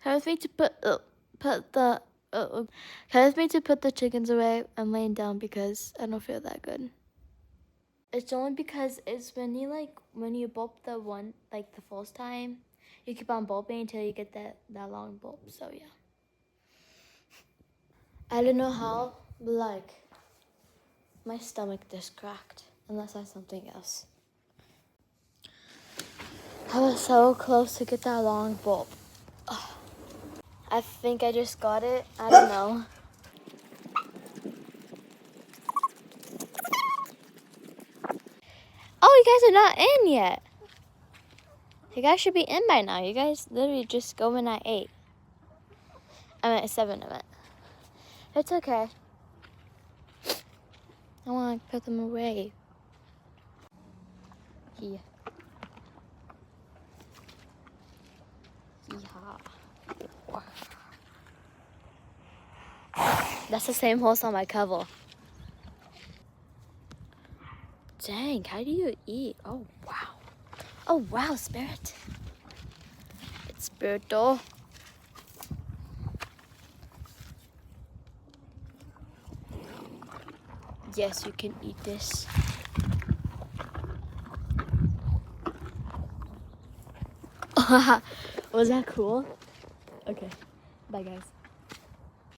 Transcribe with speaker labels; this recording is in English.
Speaker 1: Come with me to come with me to put the chickens away. I'm laying down because I don't feel that good. It's only because it's when you bulb the one, like the first time, you keep on bulbing until you get that long bulb. So yeah. I don't know how, but like, my stomach just cracked, unless that's something else. I was so close to get that long bulb. Ugh. I think I just got it. I don't know. Oh, you guys are not in yet. You guys should be in by now. You guys literally just go in at 8. I'm at 7 of it. It's okay. I want to put them away. Here. Yeehaw. That's the same horse on my cover. Dang, how do you eat? Oh, wow. Oh, wow, Spirit. It's Spirit door. Yes, you can eat this. Was that cool? Okay. Bye, guys.